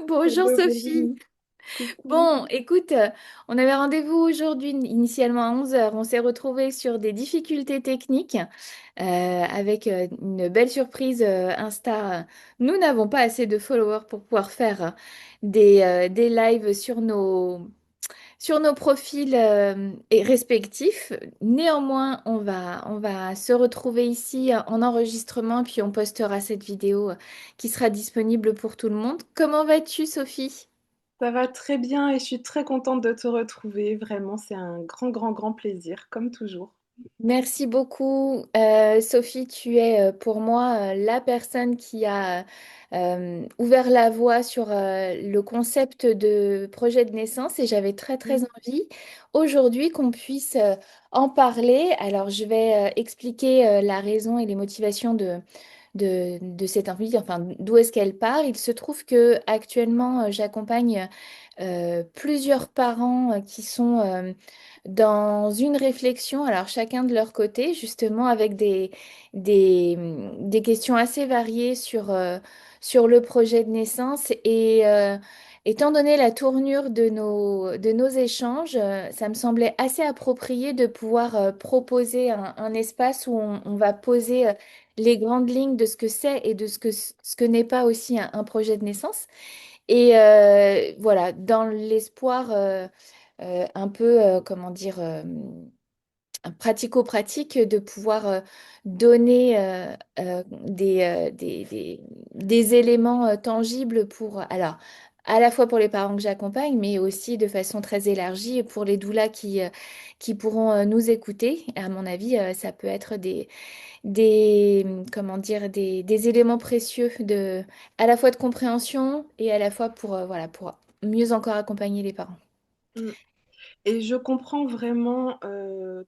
Bonjour Hello Sophie. Virginie, coucou. Bon, écoute, on avait rendez-vous aujourd'hui initialement à 11 heures. On s'est retrouvés sur des difficultés techniques avec une belle surprise Insta. Nous n'avons pas assez de followers pour pouvoir faire des lives sur nos profils respectifs. Néanmoins, on va se retrouver ici en enregistrement, puis on postera cette vidéo qui sera disponible pour tout le monde. Comment vas-tu, Sophie? Ça va très bien et je suis très contente de te retrouver. Vraiment, c'est un grand plaisir, comme toujours. Merci beaucoup. Sophie, tu es pour moi la personne qui a ouvert la voie sur le concept de projet de naissance et j'avais très Mm. envie aujourd'hui qu'on puisse en parler. Alors, je vais expliquer la raison et les motivations de cette envie, enfin, d'où est-ce qu'elle part. Il se trouve que actuellement, j'accompagne plusieurs parents qui sont dans une réflexion, alors chacun de leur côté, justement avec des questions assez variées sur le projet de naissance. Et étant donné la tournure de nos échanges, ça me semblait assez approprié de pouvoir proposer un espace où on va poser les grandes lignes de ce que c'est et de ce que n'est pas aussi un projet de naissance. Et voilà, dans l'espoir un peu, comment dire, pratico-pratique de pouvoir donner des éléments tangibles pour, alors, à la fois pour les parents que j'accompagne, mais aussi de façon très élargie pour les doulas qui pourront nous écouter. À mon avis, ça peut être comment dire, des éléments précieux à la fois de compréhension et à la fois pour, voilà, pour mieux encore accompagner les parents. Mm. Et je comprends vraiment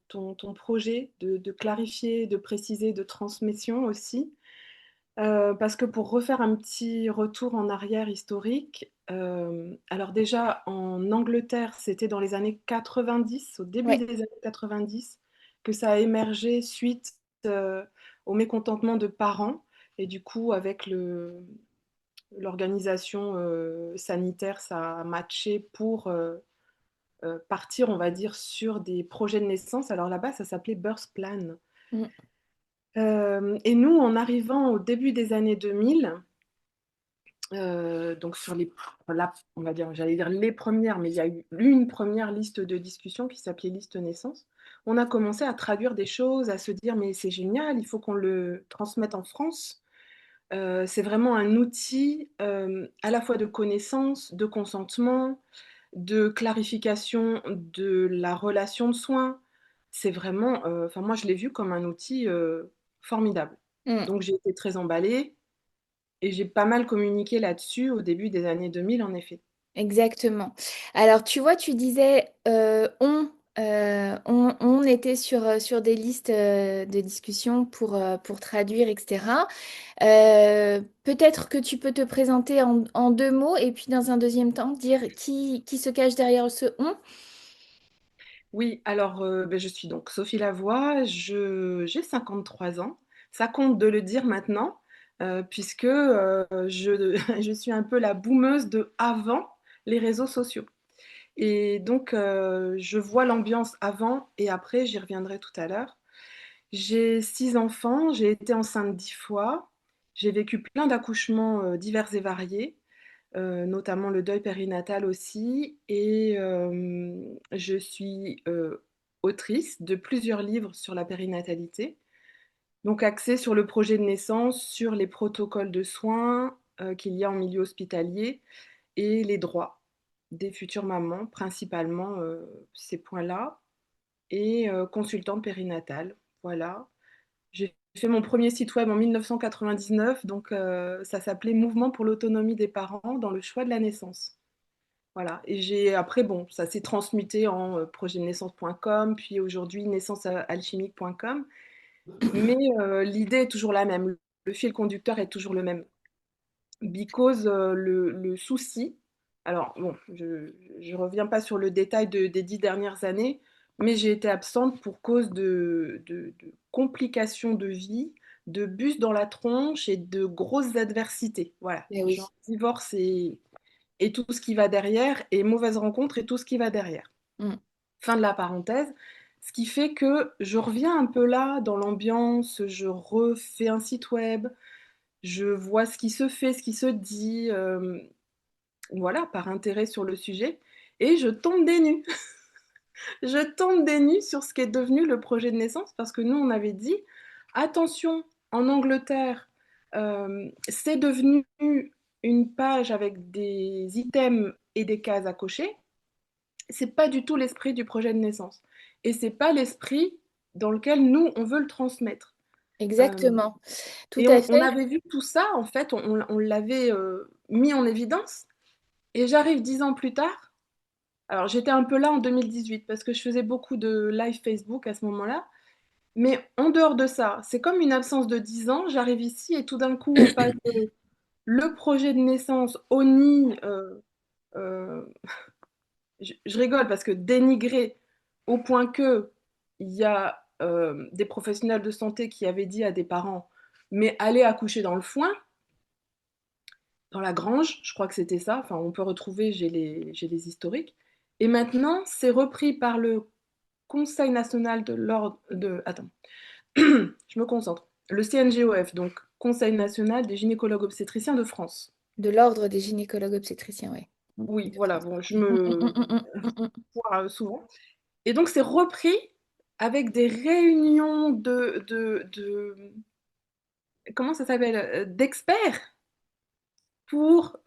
ton projet de clarifier, de préciser, de transmission aussi. Parce que pour refaire un petit retour en arrière historique, alors déjà en Angleterre, c'était dans les années 90, au début Ouais. des années 90, que ça a émergé suite au mécontentement de parents. Et du coup, avec l'organisation sanitaire, ça a matché pour partir, on va dire, sur des projets de naissance. Alors là-bas, ça s'appelait Birth Plan. Mm. Et nous, en arrivant au début des années 2000, donc sur on va dire, j'allais dire les premières, mais il y a eu une première liste de discussion qui s'appelait liste naissance. On a commencé à traduire des choses, à se dire mais c'est génial, il faut qu'on le transmette en France. C'est vraiment un outil à la fois de connaissance, de consentement, de clarification de la relation de soins. C'est vraiment, enfin moi je l'ai vu comme un outil formidable. Mm. Donc j'ai été très emballée. Et j'ai pas mal communiqué là-dessus au début des années 2000, en effet. Exactement. Alors, tu vois, tu disais on était sur des listes de discussion pour traduire, etc. Peut-être que tu peux te présenter en deux mots et puis dans un deuxième temps dire qui se cache derrière ce on. Oui, alors ben, je suis donc Sophie Lavoie, j'ai 53 ans. Ça compte de le dire maintenant, puisque je suis un peu la boomeuse de avant les réseaux sociaux. Et donc, je vois l'ambiance avant et après, j'y reviendrai tout à l'heure. J'ai 6 enfants, j'ai été enceinte 10 fois, j'ai vécu plein d'accouchements divers et variés. Notamment le deuil périnatal aussi. Et je suis autrice de plusieurs livres sur la périnatalité, donc axés sur le projet de naissance, sur les protocoles de soins qu'il y a en milieu hospitalier et les droits des futures mamans, principalement ces points-là, et consultante périnatale. Voilà. J'ai fait mon premier site web en 1999, donc ça s'appelait Mouvement pour l'autonomie des parents dans le choix de la naissance. Voilà. Et j'ai après, bon, ça s'est transmuté en projetdenaissance.com, puis aujourd'hui naissancealchimique.com. Mais l'idée est toujours la même. Le fil conducteur est toujours le même. Because le souci, alors bon, je reviens pas sur le détail des 10 dernières années, mais j'ai été absente pour cause de complications de vie, de bus dans la tronche et de grosses adversités. Voilà, Eh genre oui. divorce et tout ce qui va derrière, et mauvaise rencontre et tout ce qui va derrière. Mm. Fin de la parenthèse. Ce qui fait que je reviens un peu là dans l'ambiance, je refais un site web, je vois ce qui se fait, ce qui se dit, voilà, par intérêt sur le sujet, et je tombe des nues. Je tombe des nues sur ce qui est devenu le projet de naissance, parce que nous, on avait dit, attention, en Angleterre, c'est devenu une page avec des items et des cases à cocher. C'est pas du tout l'esprit du projet de naissance. Et c'est pas l'esprit dans lequel nous, on veut le transmettre. Euh, Exactement. Tout et à on fait. avait vu tout ça, en fait, on l'avait mis en évidence. Et j'arrive 10 ans plus tard. Alors j'étais un peu là en 2018 parce que je faisais beaucoup de live Facebook à ce moment-là. Mais en dehors de ça, c'est comme une absence de 10 ans. J'arrive ici et tout d'un coup, on passe le projet de naissance au nid. Euh, je rigole parce que dénigré au point que il y a des professionnels de santé qui avaient dit à des parents, mais allez accoucher dans le foin, dans la grange, je crois que c'était ça. Enfin, on peut retrouver, j'ai les historiques. Et maintenant, c'est repris par le Conseil national de l'ordre de... Attends, je me concentre. Le CNGOF, donc Conseil national des gynécologues obstétriciens de France. De l'ordre des gynécologues obstétriciens, oui. Oui, De voilà, France. bon, je Mm, mm, me mm, mm, mm, mm, foire souvent. Et donc, c'est repris avec des réunions comment ça s'appelle, d'experts pour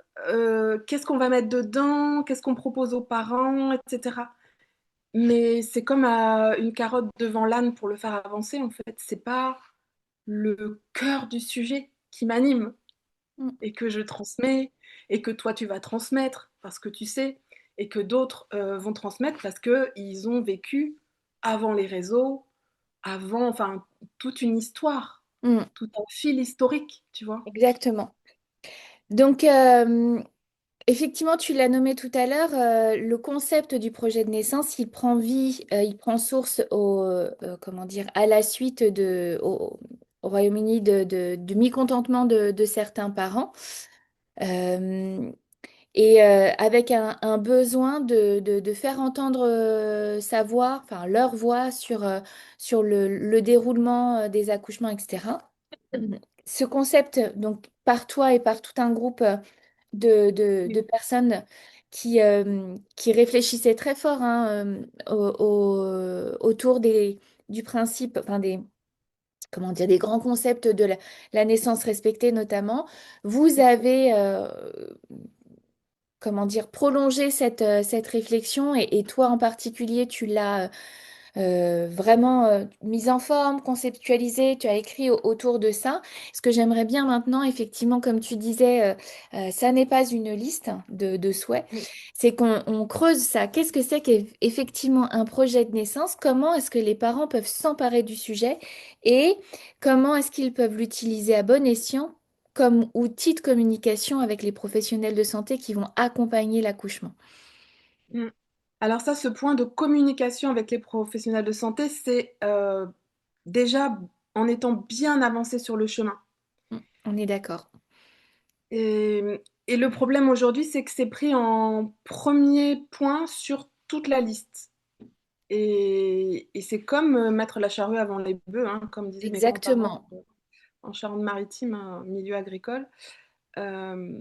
qu'est-ce qu'on va mettre dedans, qu'est-ce qu'on propose aux parents, etc. Mais c'est comme une carotte devant l'âne pour le faire avancer, en fait. C'est pas le cœur du sujet qui m'anime mm. et que je transmets et que toi tu vas transmettre parce que tu sais et que d'autres vont transmettre parce qu'ils ont vécu avant les réseaux, avant, enfin, toute une histoire, Mm. tout un fil historique, tu vois. Exactement. Donc, effectivement, tu l'as nommé tout à l'heure, le concept du projet de naissance, il prend vie, il prend source comment dire, à la suite au Royaume-Uni du mécontentement de certains parents. Euh, avec un besoin de faire entendre sa voix, enfin leur voix sur le déroulement des accouchements, etc. Ce concept, donc par toi et par tout un groupe de Oui. personnes qui réfléchissaient très fort hein, autour du principe, enfin comment dire, des grands concepts de la naissance respectée notamment, vous avez comment dire, prolonger cette réflexion et toi en particulier, tu l'as vraiment mise en forme, conceptualisée, tu as écrit autour de ça. Ce que j'aimerais bien maintenant, effectivement, comme tu disais, ça n'est pas une liste de souhaits, Oui. c'est qu'on creuse ça. Qu'est-ce que c'est qu'effectivement un projet de naissance? Comment est-ce que les parents peuvent s'emparer du sujet et comment est-ce qu'ils peuvent l'utiliser à bon escient comme outil de communication avec les professionnels de santé qui vont accompagner l'accouchement. Mm. Alors ça, ce point de communication avec les professionnels de santé, c'est déjà en étant bien avancé sur le chemin. On est d'accord. Et le problème aujourd'hui, c'est que c'est pris en premier point sur toute la liste. Et c'est comme mettre la charrue avant les bœufs, hein, comme disaient mes grands-parents Exactement. en Charente-Maritime, un milieu agricole. Euh,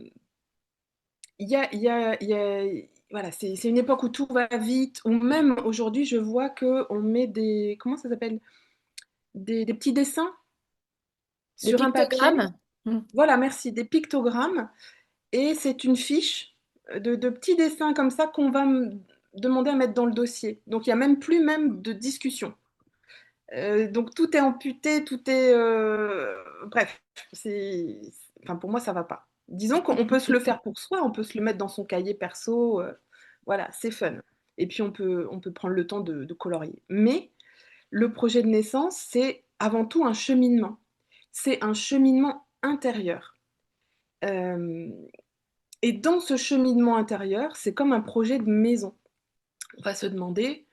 voilà, c'est une époque où tout va vite, où même aujourd'hui, je vois qu'on met des, comment ça s'appelle? Des petits dessins Des sur un papier. pictogrammes? Mm. Voilà, merci, des pictogrammes. Et c'est une fiche de petits dessins comme ça qu'on va me demander à mettre dans le dossier. Donc il n'y a même plus même de discussion. Donc tout est amputé, tout est... bref, enfin, pour moi, ça va pas. Disons qu'on peut se le faire pour soi, on peut se le mettre dans son cahier perso. Voilà, c'est fun. Et puis on peut prendre le temps de colorier. Mais le projet de naissance, c'est avant tout un cheminement. C'est un cheminement intérieur. Euh, et dans ce cheminement intérieur, c'est comme un projet de maison. On va se demander,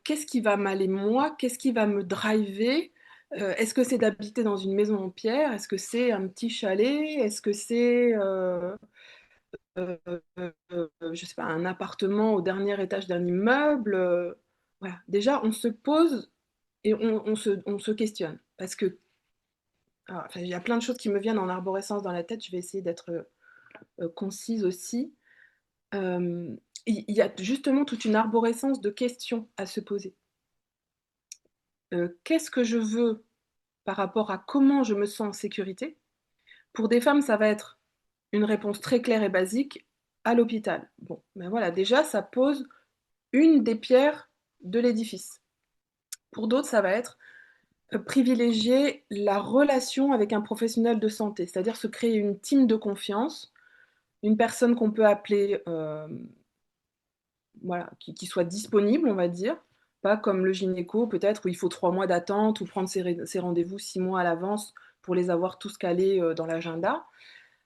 qu'est-ce qui va m'aller moi? Qu'est-ce qui va me driver? Est-ce que c'est d'habiter dans une maison en pierre? Est-ce que c'est un petit chalet? Est-ce que c'est je sais pas, un appartement au dernier étage d'un immeuble. Voilà. Déjà, on se pose et on se questionne. Parce que enfin, il y a plein de choses qui me viennent en arborescence dans la tête. Je vais essayer d'être concise aussi. Euh, il y a justement toute une arborescence de questions à se poser. Qu'est-ce que je veux par rapport à comment je me sens en sécurité? Pour des femmes, ça va être une réponse très claire et basique à l'hôpital. Bon, ben voilà, déjà, ça pose une des pierres de l'édifice. Pour d'autres, ça va être privilégier la relation avec un professionnel de santé, c'est-à-dire se créer une team de confiance, une personne qu'on peut appeler, voilà, qui soit disponible, on va dire, pas comme le gynéco peut-être où il faut 3 mois d'attente ou prendre ses rendez-vous 6 mois à l'avance pour les avoir tous calés dans l'agenda.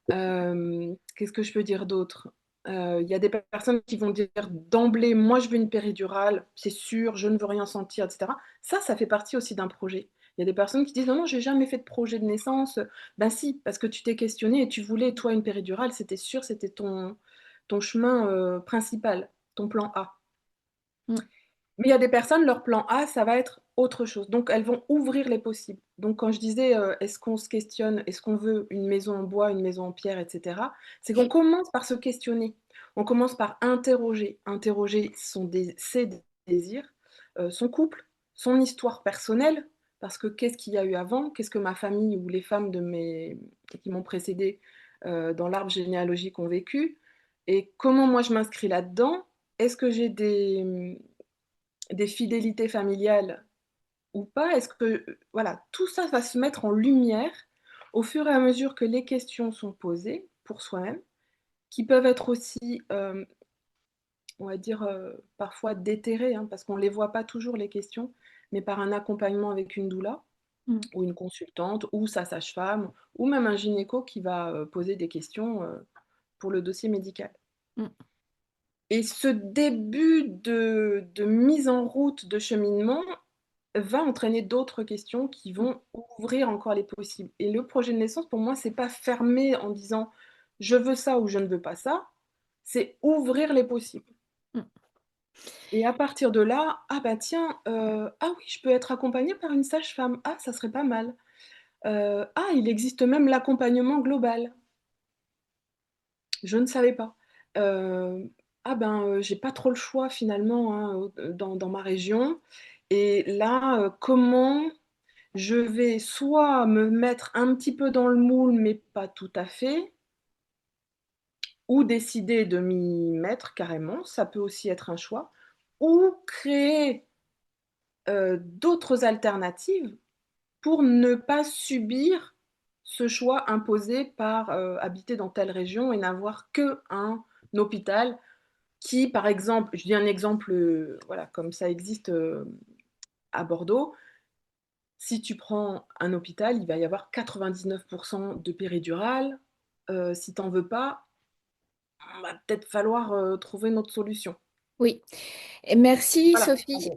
Qu'est-ce que je peux dire d'autre? Il y a des personnes qui vont dire d'emblée, moi je veux une péridurale, c'est sûr, je ne veux rien sentir, etc. Ça fait partie aussi d'un projet. Il y a des personnes qui disent non, non, j'ai jamais fait de projet de naissance. Ben si, parce que tu t'es questionné et tu voulais, toi, une péridurale, c'était sûr, c'était ton chemin principal, ton plan A. Mm. Mais il y a des personnes, leur plan A, ça va être autre chose. Donc, elles vont ouvrir les possibles. Donc, quand je disais, est-ce qu'on se questionne, est-ce qu'on veut une maison en bois, une maison en pierre, etc., c'est qu'on commence par se questionner. On commence par interroger. Interroger ses désirs, son couple, son histoire personnelle, parce que qu'est-ce qu'il y a eu avant, qu'est-ce que ma famille ou les femmes qui m'ont précédé dans l'arbre généalogique ont vécu, et comment moi je m'inscris là-dedans. Est-ce que j'ai des fidélités familiales ou pas? Est-ce que, voilà, tout ça va se mettre en lumière au fur et à mesure que les questions sont posées pour soi-même, qui peuvent être aussi, on va dire, parfois déterrées, hein, parce qu'on ne les voit pas toujours les questions, mais par un accompagnement avec une doula Mm. ou une consultante ou sa sage-femme ou même un gynéco qui va poser des questions pour le dossier médical. Mm. Et ce début de mise en route de cheminement va entraîner d'autres questions qui vont ouvrir encore les possibles. Et le projet de naissance, pour moi, c'est pas fermé en disant je veux ça ou je ne veux pas ça, c'est ouvrir les possibles. Mm. Et à partir de là, ah bah tiens, ah oui, je peux être accompagnée par une sage-femme, ah ça serait pas mal. Ah, il existe même l'accompagnement global, je ne savais pas. Ah ben, j'ai pas trop le choix finalement hein, dans ma région. Et là, comment je vais soit me mettre un petit peu dans le moule, mais pas tout à fait, ou décider de m'y mettre carrément, ça peut aussi être un choix, ou créer d'autres alternatives pour ne pas subir ce choix imposé par habiter dans telle région et n'avoir qu'un hôpital qui, par exemple, je dis un exemple, voilà, comme ça existe à Bordeaux, si tu prends un hôpital, il va y avoir 99% de péridurale. Si tu n'en veux pas, il va peut-être falloir trouver une autre solution. Oui. Et merci Voilà. Sophie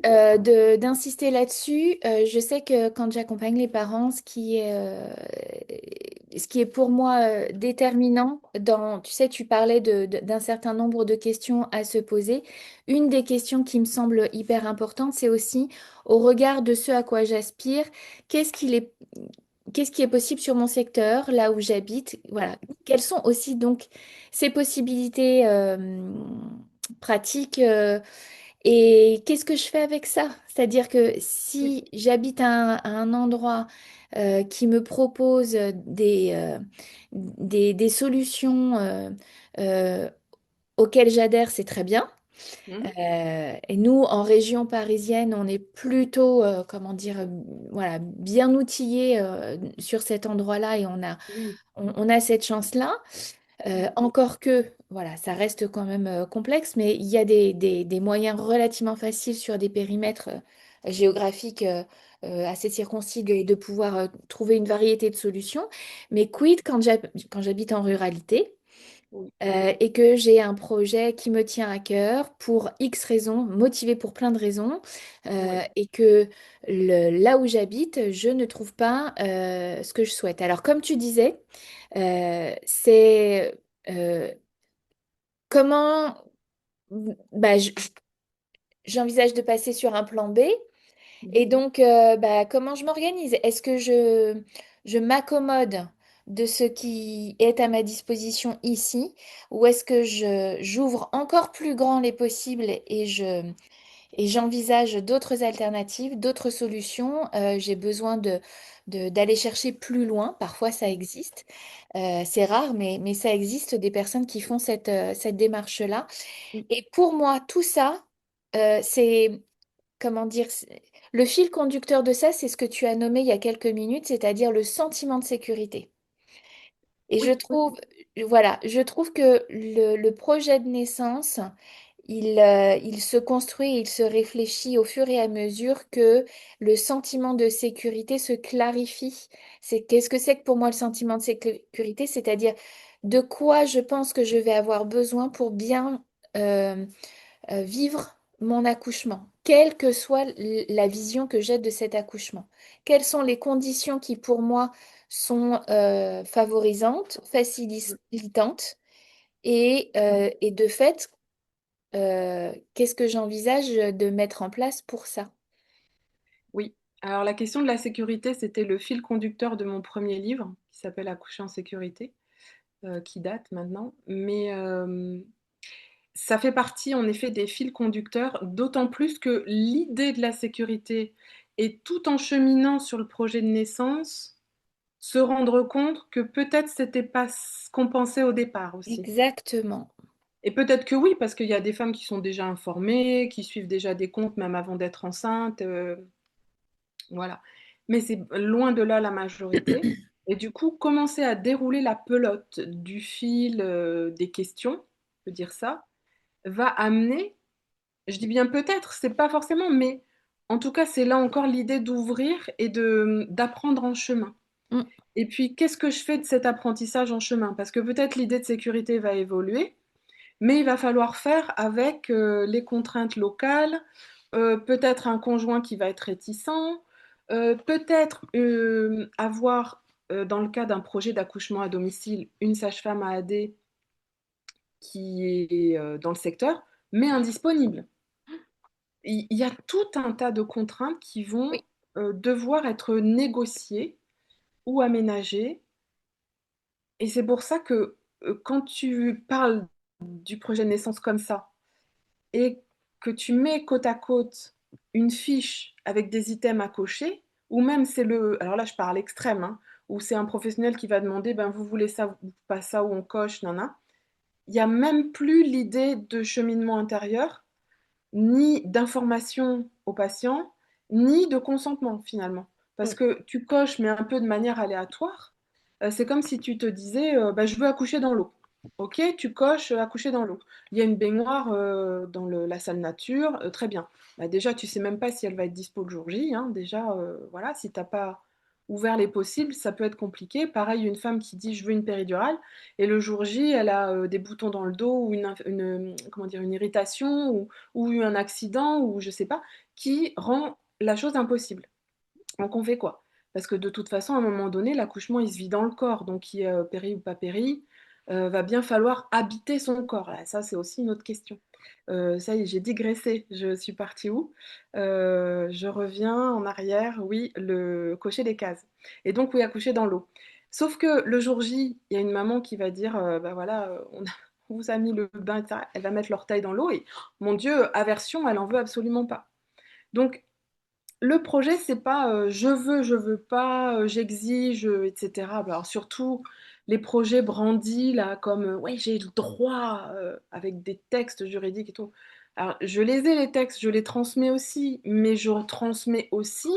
d'insister là-dessus. Je sais que quand j'accompagne les parents, ce qui est pour moi déterminant dans, tu sais, tu parlais d'un certain nombre de questions à se poser. Une des questions qui me semble hyper importante, c'est aussi au regard de ce à quoi j'aspire, qu'est-ce qu'il est, qu'est-ce qui est possible sur mon secteur, là où j'habite. Voilà. Quelles sont aussi donc ces possibilités pratiques. Et qu'est-ce que je fais avec ça? C'est-à-dire que Oui. si j'habite à un endroit qui me propose des solutions euh, auxquelles j'adhère, c'est très bien. Mhm. Et nous, en région parisienne, on est plutôt, comment dire, voilà, bien outillés sur cet endroit-là et Oui. on a cette chance-là. Encore que, voilà, ça reste quand même complexe, mais il y a des moyens relativement faciles sur des périmètres géographiques assez circoncis de pouvoir trouver une variété de solutions. Mais quid quand j'habite en ruralité Oui. et que j'ai un projet qui me tient à cœur pour X raisons, motivé pour plein de raisons, Oui. et que là où j'habite, je ne trouve pas ce que je souhaite. Alors, comme tu disais, c'est comment bah, j'envisage de passer sur un plan B. Et Mhm. donc, bah, comment je m'organise? Est-ce que je m'accommode de ce qui est à ma disposition ici, ou est-ce que j'ouvre encore plus grand les possibles et j'envisage d'autres alternatives, d'autres solutions? J'ai besoin d'aller chercher plus loin. Parfois, ça existe. C'est rare, mais ça existe des personnes qui font cette démarche-là. Oui, Et pour moi, tout ça, c'est comment dire, le fil conducteur de ça, c'est ce que tu as nommé il y a quelques minutes, c'est-à-dire le sentiment de sécurité. Et je oui, oui, trouve, voilà, je trouve que le projet de naissance, il se construit, il se réfléchit au fur et à mesure que le sentiment de sécurité se clarifie. Qu'est-ce que c'est que pour moi le sentiment de sécurité? C'est-à-dire de quoi je pense que je vais avoir besoin pour bien euh, vivre mon accouchement, quelle que soit la vision que j'ai de cet accouchement. Quelles sont les conditions qui, pour moi, sont favorisantes, facilitantes, et de fait, qu'est-ce que j'envisage de mettre en place pour ça? oui. Alors la question de la sécurité, c'était le fil conducteur de mon premier livre, qui s'appelle Accoucher en sécurité, qui date maintenant. Mais ça fait partie en effet des fils conducteurs, d'autant plus que l'idée de la sécurité et tout en cheminant sur le projet de naissance, se rendre compte que peut-être c'était pas ce qu'on pensait au départ aussi. Exactement. Et peut-être que oui, parce qu'il y a des femmes qui sont déjà informées, qui suivent déjà des comptes même avant d'être enceintes, voilà. Mais c'est loin de là la majorité. Et du coup, commencer à dérouler la pelote du fil des questions, on peut dire ça, va amener, je dis bien peut-être, c'est pas forcément, mais en tout cas, c'est là encore l'idée d'ouvrir et d'apprendre en chemin. Mm, Et puis, qu'est-ce que je fais de cet apprentissage en chemin? Parce que peut-être l'idée de sécurité va évoluer, mais il va falloir faire avec les contraintes locales, peut-être un conjoint qui va être réticent, peut-être avoir, dans le cas d'un projet d'accouchement à domicile, une sage-femme à AD qui est dans le secteur, mais indisponible. Il y a tout un tas de contraintes qui vont oui, devoir être négociées ou aménagées. Et c'est pour ça que quand tu parles du projet de naissance comme ça, et que tu mets côte à côte une fiche avec des items à cocher, ou même c'est le, alors là je parle extrême, hein, où c'est un professionnel qui va demander, ben vous voulez ça ou pas ça, ou on coche, nana. Il n'y a même plus l'idée de cheminement intérieur, ni d'information au patient, ni de consentement finalement. Parce mm, que tu coches, mais un peu de manière aléatoire. C'est comme si tu te disais, bah, je veux accoucher dans l'eau. Ok, tu coches accoucher dans l'eau. Il y a une baignoire dans la salle nature, très bien. Bah, déjà, tu sais même pas si elle va être dispo le jour J, hein. Déjà, voilà, si t'as pas ouvert les possibles, ça peut être compliqué. Pareil, une femme qui dit je veux une péridurale, et le jour J, elle a des boutons dans le dos ou comment dire, une irritation ou eu un accident ou je sais pas, qui rend la chose impossible. Donc on fait quoi? Parce que de toute façon, à un moment donné, l'accouchement, il se vit dans le corps, donc qui est péri ou pas péri, va bien falloir habiter son corps. Là, ça, c'est aussi une autre question. Ça y est, j'ai digressé. Je suis partie où? Je reviens en arrière. Oui, le cocher des cases. Et donc, oui, accoucher dans l'eau. Sauf que le jour J, il y a une maman qui va dire, bah voilà, on vous a mis le bain, etc. Elle va mettre l'orteil dans l'eau et, mon Dieu, aversion, elle en veut absolument pas. Donc, le projet, c'est pas je veux pas, j'exige, etc. Alors, surtout les projets brandis, là, comme oui, j'ai le droit, avec des textes juridiques et tout. Alors, je les ai, les textes, je les transmets aussi, mais je transmets aussi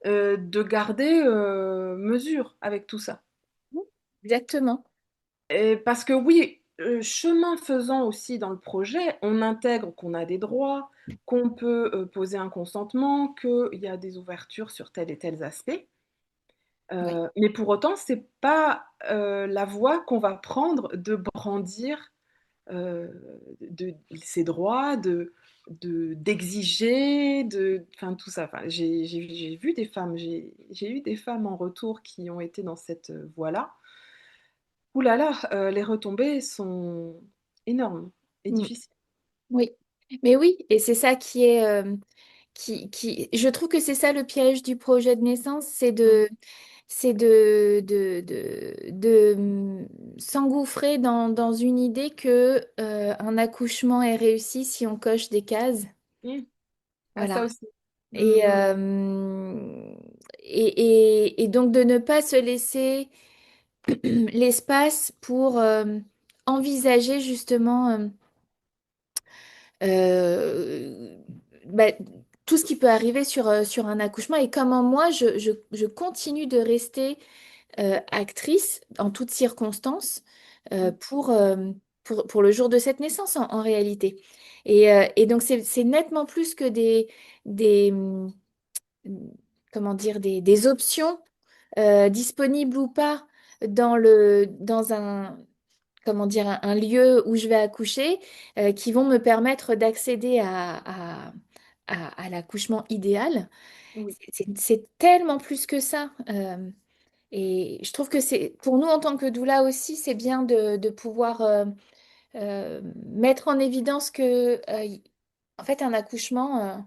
de garder mesure avec tout ça. mm, exactement. Et parce que oui, chemin faisant aussi dans le projet, on intègre qu'on a des droits, qu'on peut poser un consentement, qu'il y a des ouvertures sur tel et tel aspect. Oui. Mais pour autant, c'est pas la voie qu'on va prendre de brandir ses droits, d'exiger, enfin tout ça. Enfin, j'ai vu des femmes, j'ai eu des femmes en retour qui ont été dans cette voie-là. Ouh là là, les retombées sont énorme et Mm. difficile. Oui, mais oui, et c'est ça qui est, je trouve que c'est ça le piège du projet de naissance, Mm. c'est s'engouffrer dans une idée que un accouchement est réussi si on coche des cases. Mm. Ah, Voilà. ça aussi. Et, Mm, et donc de ne pas se laisser l'espace pour envisager justement euh, bah, tout ce qui peut arriver sur un accouchement et comment moi je continue de rester actrice en toutes circonstances mm, pour le jour de cette naissance en réalité. Et donc c'est nettement plus que des, comment dire, des options disponibles ou pas dans un, comment dire, un lieu où je vais accoucher qui vont me permettre d'accéder à l'accouchement idéal. oui. C'est tellement plus que ça. Et je trouve que c'est, pour nous en tant que doula aussi, c'est bien de pouvoir mettre en évidence que, en fait, un accouchement,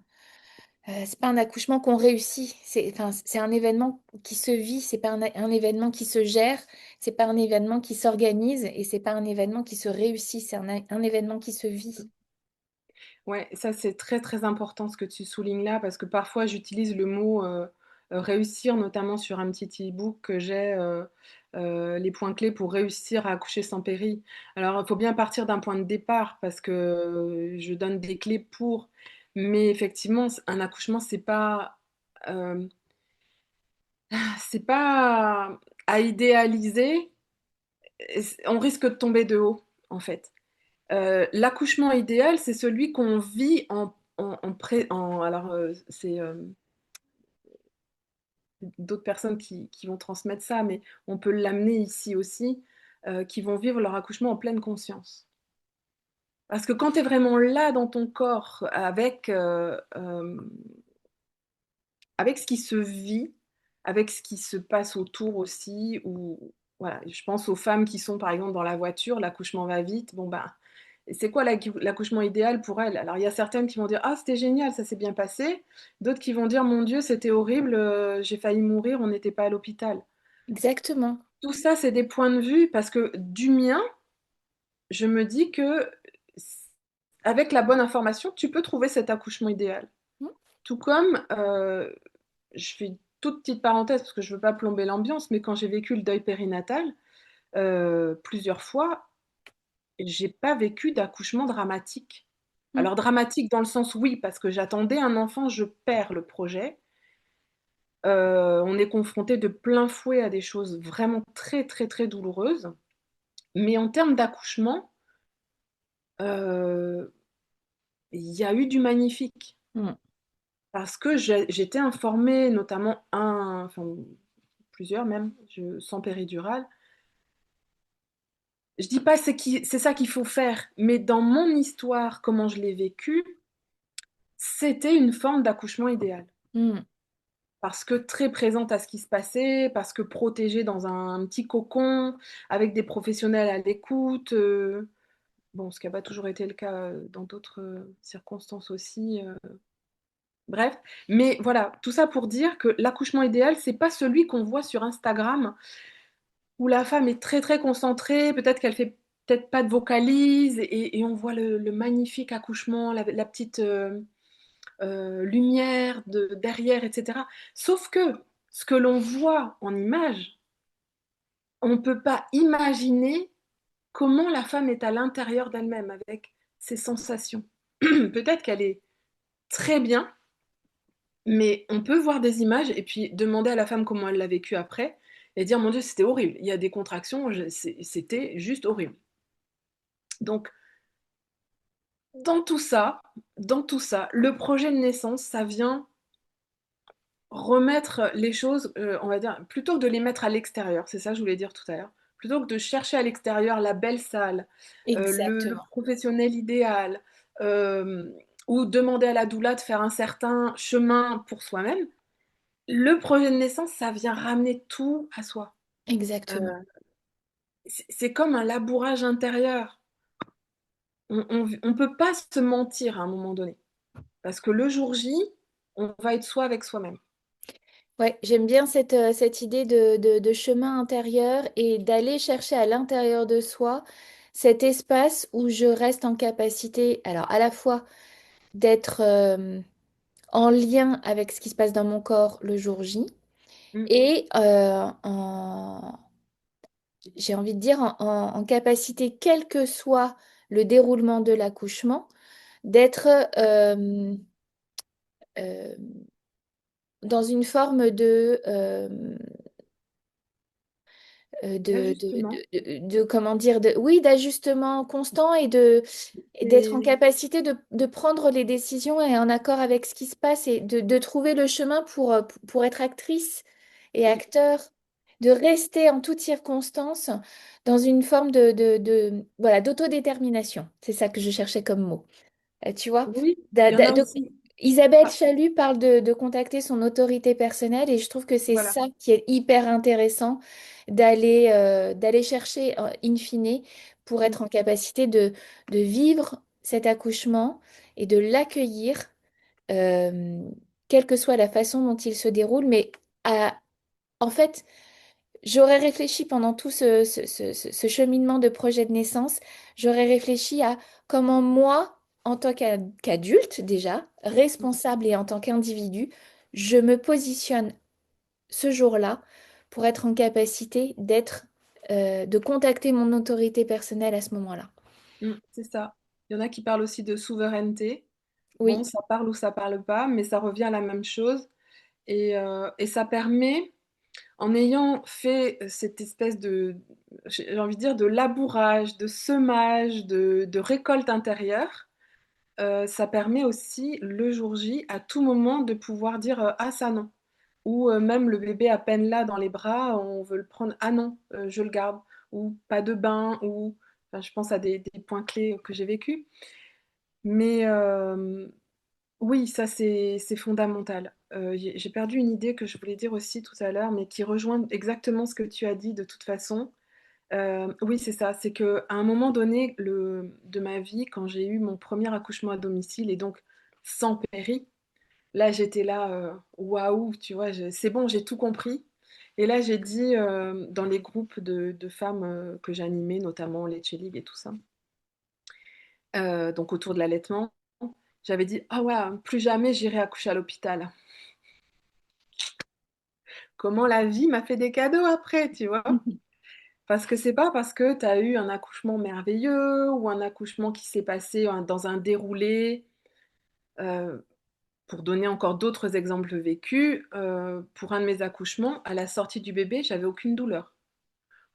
c'est pas un accouchement qu'on réussit. Enfin, c'est un événement qui se vit, c'est pas un événement qui se gère, c'est pas un événement qui s'organise et c'est pas un événement qui se réussit, c'est un événement qui se vit. Ouais, ça c'est très, très important ce que tu soulignes là, parce que parfois j'utilise le mot, réussir, notamment sur un petit e-book que j'ai, les points clés pour réussir à accoucher sans péri. Alors, il faut bien partir d'un point de départ parce que, je donne des clés pour, mais effectivement, un accouchement, hem, c'est pas à idéaliser, on risque de tomber de haut, en fait. L'accouchement idéal, c'est celui qu'on vit alors, c'est, d'autres personnes qui vont transmettre ça, mais on peut l'amener ici aussi, qui vont vivre leur accouchement en pleine conscience. Parce que quand tu es vraiment là dans ton corps avec ce qui se vit, avec ce qui se passe autour aussi, ou voilà, je pense aux femmes qui sont par exemple dans la voiture, l'accouchement va vite, bon ben, c'est quoi l'accouchement idéal pour elles? Alors il y a certaines qui vont dire: «Ah c'était génial, ça s'est bien passé», d'autres qui vont dire: «Mon Dieu, c'était horrible, j'ai failli mourir, on n'était pas à l'hôpital». Exactement. Tout ça, c'est des points de vue parce que du mien, je me dis que s avec la bonne information, tu peux trouver cet accouchement idéal. Mm. Tout comme, je fais une toute petite parenthèse parce que je veux pas plomber l'ambiance, mais quand j'ai vécu le deuil périnatal, plusieurs fois, j'ai pas vécu d'accouchement dramatique. Mm. Alors dramatique dans le sens, oui, parce que j'attendais un enfant, je perds le projet. On est confronté de plein fouet à des choses vraiment très, très, très douloureuses. Mais en termes d'accouchement, heu, il y a eu du magnifique. Mm. Parce que j'étais informée, notamment plusieurs même, sans péridurale. Je dis pas c'est ça qu'il faut faire, mais dans mon histoire, comment je l'ai vécu, c'était une forme d'accouchement idéal. Mm. Parce que très présente à ce qui se passait, parce que protégée dans un petit cocon, avec des professionnels à l'écoute, bon, ce qui a pas toujours été le cas, dans d'autres, circonstances aussi, bref. Mais voilà, tout ça pour dire que l'accouchement idéal, c'est pas celui qu'on voit sur Instagram, où la femme est très, très concentrée, peut-être qu'elle fait peut-être pas de vocalises et on voit le magnifique accouchement, la petite, lumière derrière et cetera. Sauf que ce que l'on voit en image, on ne peut pas imaginer comment la femme est à l'intérieur d'elle-même avec ses sensations. Peut-être qu'elle est très bien, mais on peut voir des images et puis demander à la femme comment elle l'a vécu après et dire: «Mon Dieu, c'était horrible. Il y a des contractions, c'était juste horrible». Donc dans tout ça, le projet de naissance, ça vient remettre les choses, on va dire, plutôt que de les mettre à l'extérieur, c'est ça que je voulais dire tout à l'heure. Plutôt que de chercher à l'extérieur la belle salle, le Exactement. professionnel idéal, hem, ou demander à la doula de faire un certain chemin pour soi-même, le projet de naissance, ça vient ramener tout à soi. Heu, Exactement. c'est comme un labourage intérieur. on peut pas se mentir à un moment donné. Parce que le jour J, on va être soi avec soi-même. Ouais, j'aime bien cette idée de chemin intérieur et d'aller chercher à l'intérieur de soi cet espace où je reste en capacité, alors à la fois d'être en lien avec ce qui se passe dans mon corps le jour J Mm. et j'ai envie de dire en capacité, quel que soit le déroulement de l'accouchement, d'être euh, dans une forme D'ajustement. comment dire, oui, d'ajustement constant et d'être en Et capacité de prendre les décisions et en accord avec ce qui se passe et de trouver le chemin pour être actrice et oui, acteur, de rester en toutes circonstances dans une forme voilà, d'autodétermination. C'est ça que je cherchais comme mot. Tu vois, oui, d'a- il y en d'a- a de- aussi. Isabelle Ah, Chalut parle de contacter son autorité personnelle et je trouve que c'est voilà. ça qui est hyper intéressant d'aller chercher in fine pour Mm, être en capacité de vivre cet accouchement et de l'accueillir, euh, quelle que soit la façon dont il se déroule, mais en fait, j'aurais réfléchi pendant tout ce cheminement de projet de naissance, j'aurais réfléchi à comment moi, en tant qu'adulte déjà, responsable et en tant qu'individu, je me positionne ce jour-là pour être en capacité de contacter mon autorité personnelle à ce moment-là. c'est ça. Il y en a qui parlent aussi de souveraineté. Bon, Oui, ça parle ou ça parle pas, mais ça revient à la même chose. Et ça permet, en ayant fait cette espèce de, j'ai envie de dire, de labourage, de semage, de récolte intérieure, ça permet aussi, le jour J, à tout moment, de pouvoir dire ah, ça non. Ou même le bébé à peine là dans les bras, on veut le prendre, ah non, je le garde. Ou pas de bain, ou. Enfin, je pense à des points clés que j'ai vécus. Mais oui, ça c'est fondamental. J'ai perdu une idée que je voulais dire aussi tout à l'heure, mais qui rejoint exactement ce que tu as dit de toute façon. Oui, c'est ça, c'est qu'à un moment donné de ma vie, quand j'ai eu mon premier accouchement à domicile et donc sans péri, là j'étais là, waouh, tu vois, c'est bon, j'ai tout compris. Et là j'ai dit dans les groupes de femmes que j'animais, notamment les League et tout ça, donc autour de l'allaitement, j'avais dit, ah ouais, plus jamais j'irai accoucher à l'hôpital. Comment la vie m'a fait des cadeaux après, tu vois? Parce que c'est pas parce que tu as eu un accouchement merveilleux ou un accouchement qui s'est passé dans un déroulé, euh, pour donner encore d'autres exemples vécus, pour un de mes accouchements, à la sortie du bébé, j'avais aucune douleur.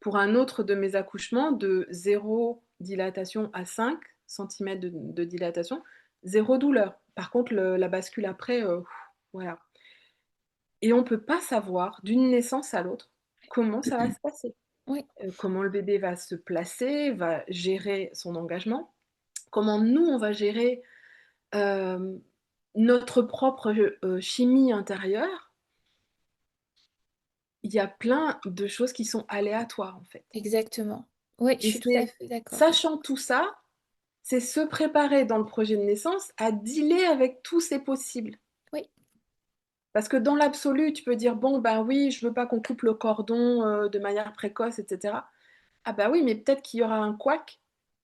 Pour un autre de mes accouchements, de 0 dilatation à 5 centimètres de dilatation, zéro douleur. Par contre, la bascule après, voilà. Et on ne peut pas savoir d'une naissance à l'autre comment ça va se passer. oui, Comment le bébé va se placer, va gérer son engagement, comment nous, on va gérer euh, notre propre chimie intérieure. Il y a plein de choses qui sont aléatoires, en fait. exactement. Oui, je Et suis tout à c'est, fait d'accord. sachant tout ça, c'est se préparer dans le projet de naissance à dealer avec tous ces possibles. Oui, Parce que dans l'absolu, tu peux dire, bon, ben oui, je veux pas qu'on coupe le cordon de manière précoce, etc. Ah bah oui, mais peut-être qu'il y aura un couac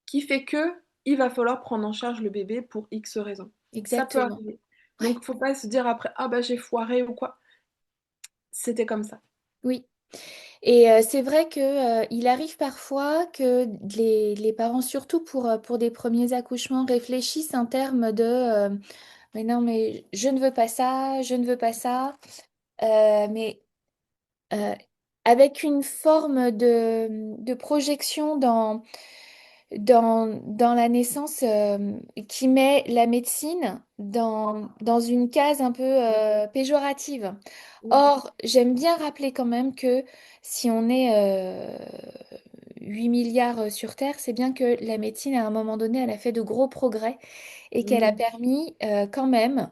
qui fait que il va falloir prendre en charge le bébé pour X raisons. Ça peut exactement. arriver. Oui, Donc, faut pas se dire après, ah bah j'ai foiré ou quoi. C'était comme ça. oui. Et c'est vrai que, il arrive parfois que les parents, surtout pour des premiers accouchements, réfléchissent en termes mais non, mais je ne veux pas ça, je ne veux pas ça. Mais euh, avec une forme de projection dans la naissance qui met la médecine dans une case un peu péjorative. Oui, Or, j'aime bien rappeler quand même que si on est 8 milliards sur Terre, c'est bien que la médecine, à un moment donné, elle a fait de gros progrès et qu'elle a mm, permis quand même,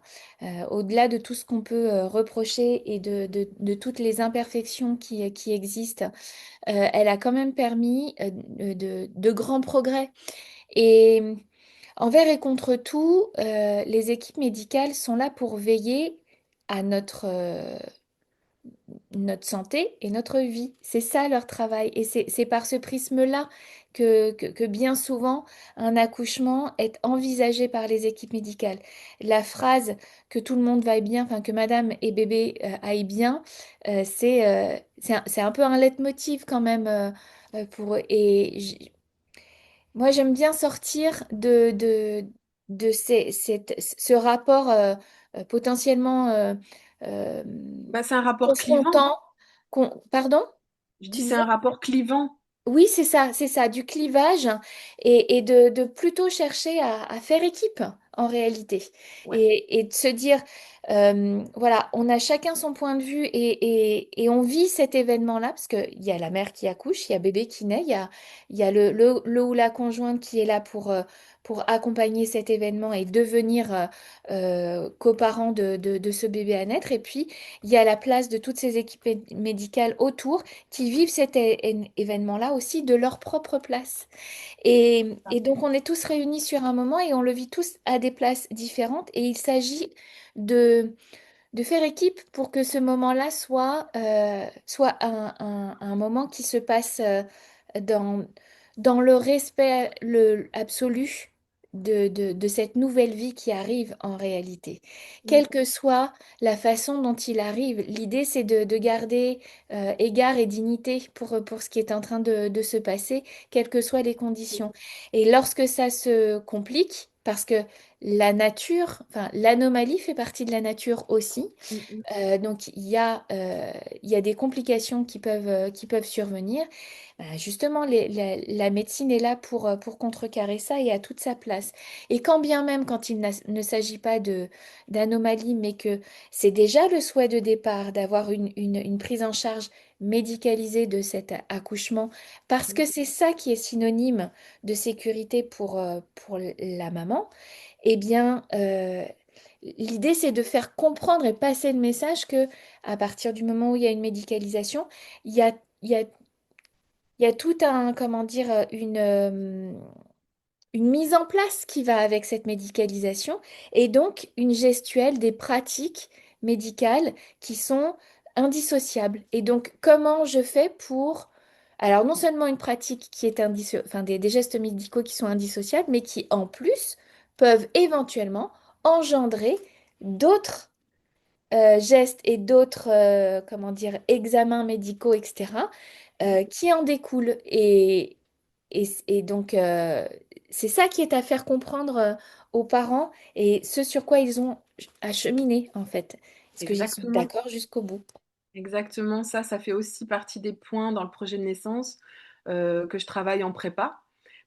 au-delà de tout ce qu'on peut reprocher et de toutes les imperfections qui existent, elle a quand même permis de grands progrès. Et Envers et contre tout, les équipes médicales sont là pour veiller à notre santé et notre vie. C'est ça leur travail. Et c'est par ce prisme-là que bien souvent un accouchement est envisagé par les équipes médicales. La phrase que tout le monde va bien, enfin que madame et bébé aillent bien, c'est un peu un leitmotiv quand même pour eux. Moi, j'aime bien sortir de ce rapport potentiellement euh, Bah, c'est un rapport clivant. confrontant. Pardon? Je dis Tu c'est disais? un rapport clivant. Oui, c'est ça, du clivage et de plutôt chercher à faire équipe en réalité Ouais. et de se dire, voilà, on a chacun son point de vue et on vit cet événement-là parce qu'il y a la mère qui accouche, il y a bébé qui naît, il y a le ou la conjointe qui est là pour accompagner cet événement et devenir coparent de ce bébé à naître et puis il y a la place de toutes ces équipes médicales autour qui vivent cet événement-là aussi de leur propre place. Et donc, on est tous réunis sur un moment et on le vit tous à des places différentes. Et il s'agit de, de faire équipe pour que ce moment-là soit un moment qui se passe dans, dans le respect absolu de cette nouvelle vie qui arrive en réalité. Mm, Quelle que soit la façon dont il arrive, l'idée c'est de garder égard et dignité pour ce qui est en train de se passer, quelles que soient les conditions. Et lorsque ça se complique, parce que la nature, enfin l'anomalie fait partie de la nature aussi, mm, mm. donc il y a des complications qui peuvent survenir. Justement, la médecine est là pour contrecarrer ça et a toute sa place. Et quand bien même, quand il ne s'agit pas d'anomalie, mais que c'est déjà le souhait de départ d'avoir une prise en charge médicalisée de cet accouchement, parce que c'est ça qui est synonyme de sécurité pour la maman, eh bien, l'idée, c'est de faire comprendre et passer le message que à partir du moment où il y a une médicalisation, il y a, il y a il y a tout un, comment dire, une mise en place qui va avec cette médicalisation et donc une gestuelle des pratiques médicales qui sont indissociables. Et donc, comment je fais pour... Alors, non seulement une pratique qui est enfin, des gestes médicaux qui sont indissociables, mais qui, en plus, peuvent éventuellement engendrer d'autres gestes et d'autres, comment dire, examens médicaux, etc., qui en découlent. Et donc, c'est ça qui est à faire comprendre aux parents et ce sur quoi ils ont à cheminer, en fait. Est-ce qu'ils sont Exactement. d'accord jusqu'au bout? Exactement, ça fait aussi partie des points dans le projet de naissance que je travaille en prépa,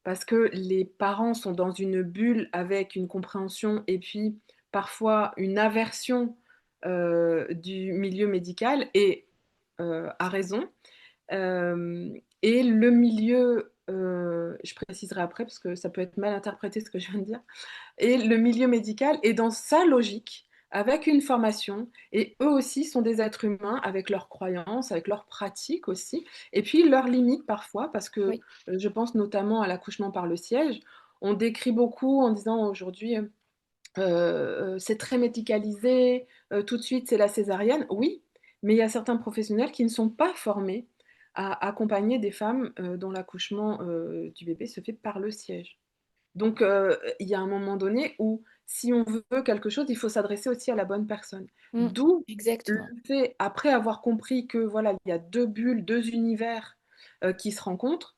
parce que les parents sont dans une bulle avec une compréhension et puis parfois une aversion du milieu médical, et à raison. Et le milieu, je préciserai après parce que ça peut être mal interprété ce que je viens de dire, et le milieu médical est dans sa logique, avec une formation, et eux aussi sont des êtres humains avec leurs croyances, avec leurs pratiques aussi, et puis leurs limites parfois, parce que Oui, je pense notamment à l'accouchement par le siège. On décrit beaucoup en disant aujourd'hui, c'est très médicalisé, tout de suite c'est la césarienne. Oui, mais il y a certains professionnels qui ne sont pas formés à accompagner des femmes dont l'accouchement du bébé se fait par le siège. Donc, il y a un moment donné où si on veut quelque chose, il faut s'adresser aussi à la bonne personne. mm, D'où le exactement. fait, après avoir compris que voilà, il y a 2 bulles, 2 univers, qui se rencontrent,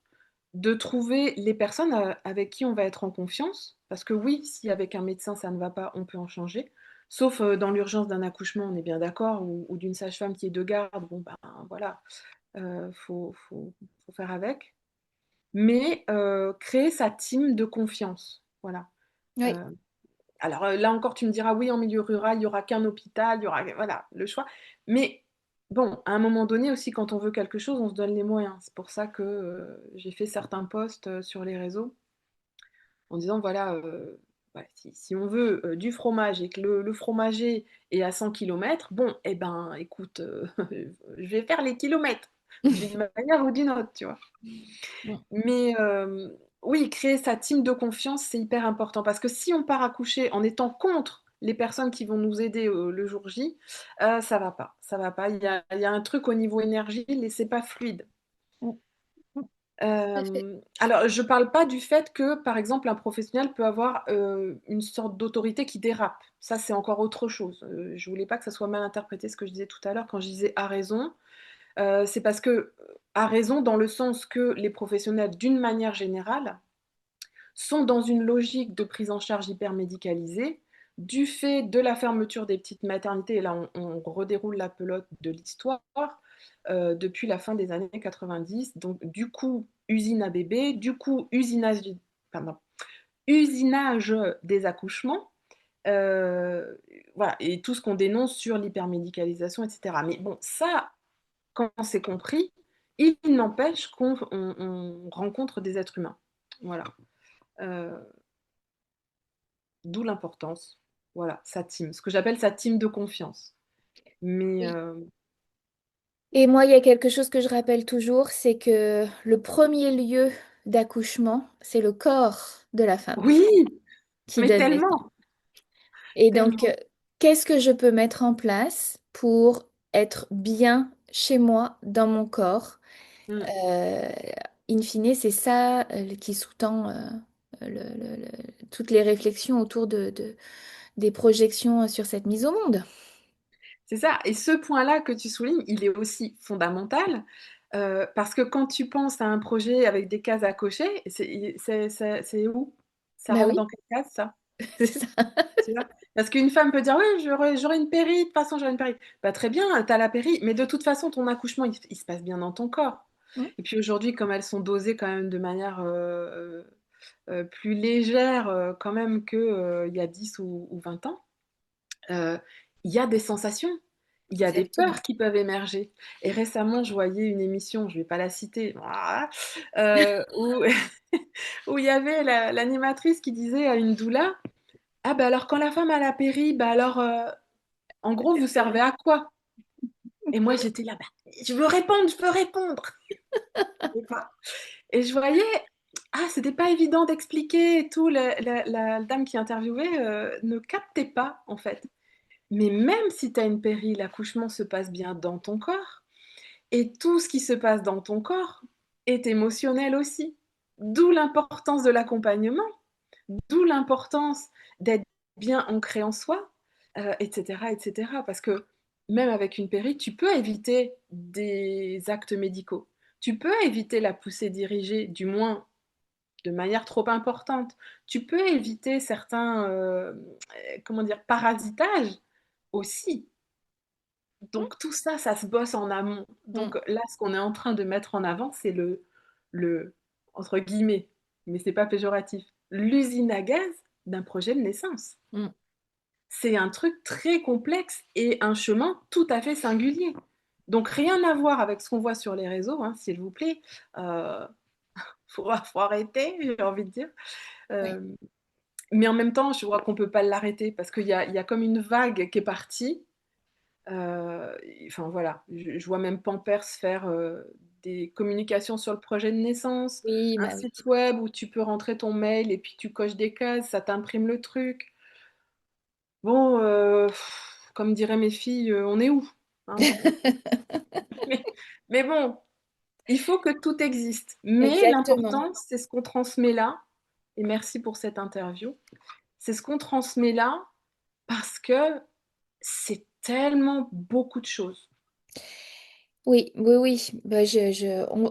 de trouver les personnes, avec qui on va être en confiance. Parce que oui, si avec un médecin ça ne va pas, on peut en changer. Sauf, dans l'urgence d'un accouchement, on est bien d'accord, ou d'une sage-femme qui est de garde, bon ben, voilà, faut faire avec. Mais créer sa team de confiance, voilà. Oui, Heu, alors, là encore, tu me diras: «Oui, en milieu rural, il y aura qu'un hôpital, il y aura» voilà, le choix. Mais bon, à un moment donné aussi, quand on veut quelque chose, on se donne les moyens. C'est pour ça que, j'ai fait certains posts, sur les réseaux en disant: «Voilà, voilà, si on veut, du fromage et que le fromager est à 100 kilomètres, bon et ben, écoute, je vais faire les kilomètres». d'une manière ou d'une autre, tu vois. Mm. Mais oui, créer sa team de confiance, c'est hyper important parce que si on part accoucher en étant contre les personnes qui vont nous aider le jour J, ça va pas, ça va pas. Il y a un truc au niveau énergie, et c'est pas fluide. Mm. Mm. Tout à fait. Alors, je parle pas du fait que, par exemple, un professionnel peut avoir une sorte d'autorité qui dérape. Ça, c'est encore autre chose. Je voulais pas que ça soit mal interprété ce que je disais tout à l'heure quand je disais à raison. C'est parce que à raison dans le sens que les professionnels, d'une manière générale, sont dans une logique de prise en charge hyper médicalisée du fait de la fermeture des petites maternités. Et là, on redéroule la pelote de l'histoire depuis la fin des années 90. Donc, du coup, usine à bébés, du coup, pardon, usinage des accouchements. euh, voilà, et tout ce qu'on dénonce sur l'hypermédicalisation, etc. Mais bon, ça, quand c'est compris, il n'empêche qu'on rencontre des êtres humains. Voilà. Euh, D'où l'importance. Voilà, sa team. Ce que j'appelle sa team de confiance. Mais Oui. Et moi, il y a quelque chose que je rappelle toujours, c'est que le premier lieu d'accouchement, c'est le corps de la femme oui, qui mais donne naissance. tellement, Et donc, tellement. qu'est-ce que je peux mettre en place pour être bien chez moi, dans mon corps? Mm. Euh, In fine, c'est ça qui sous-tend toutes les réflexions autour des projections sur cette mise au monde. C'est ça. Et ce point-là que tu soulignes, il est aussi fondamental. Parce que quand tu penses à un projet avec des cases à cocher, c'est où? Ça Bah rentre oui, dans quelle case, ça? c'est ça. Tu vois? Parce qu'une femme peut dire, oui, j'aurai une péri, de toute façon, j'aurai une péri. Bah, très bien, tu as la péri, mais de toute façon, ton accouchement, il se passe bien dans ton corps. Mm. Et puis aujourd'hui, comme elles sont dosées quand même de manière plus légère quand même qu'il y a 10 ou 20 ans, euh, il y a des sensations, il y a des Exactement. peurs qui peuvent émerger. Et récemment, je voyais une émission, je ne vais pas la citer, voilà, où, où il y avait l'animatrice qui disait à une doula, ah bah alors quand la femme a la péri, bah alors en gros vous servez à quoi? Et moi j'étais là, bah, je veux répondre, je veux répondre. Et pas. Et je voyais, ah c'était pas évident d'expliquer et tout, la dame qui interviewait ne captait pas en fait. Mais même si tu as une péri, l'accouchement se passe bien dans ton corps. Et tout ce qui se passe dans ton corps est émotionnel aussi. D'où l'importance de l'accompagnement, d'où l'importance d'être bien ancré en soi, etc., etc. Parce que même avec une péri, tu peux éviter des actes médicaux. Tu peux éviter la poussée dirigée, du moins de manière trop importante. Tu peux éviter certains, comment dire, parasitages aussi. Donc tout ça, ça se bosse en amont. Mm. Donc là, ce qu'on est en train de mettre en avant, c'est le entre guillemets, mais c'est pas péjoratif, l'usine à gaz d'un projet de naissance. Mm. C'est un truc très complexe et un chemin tout à fait singulier. Donc rien à voir avec ce qu'on voit sur les réseaux, hein, s'il vous plaît. Euh, faut arrêter, j'ai envie de dire. Oui. Euh, mais en même temps, je vois qu'on peut pas l'arrêter parce qu'il y a comme une vague qui est partie. Enfin voilà, je vois même Pampers faire des communications sur le projet de naissance, Oui, un bah oui. site web où tu peux rentrer ton mail et puis tu coches des cases, ça t'imprime le truc. Bon, comme diraient mes filles, on est où? Hein? mais, mais bon, il faut que tout existe. Mais Exactement. l'important, c'est ce qu'on transmet là. Et merci pour cette interview. C'est ce qu'on transmet là parce que c'est tellement beaucoup de choses. Oui, oui, oui. Bah,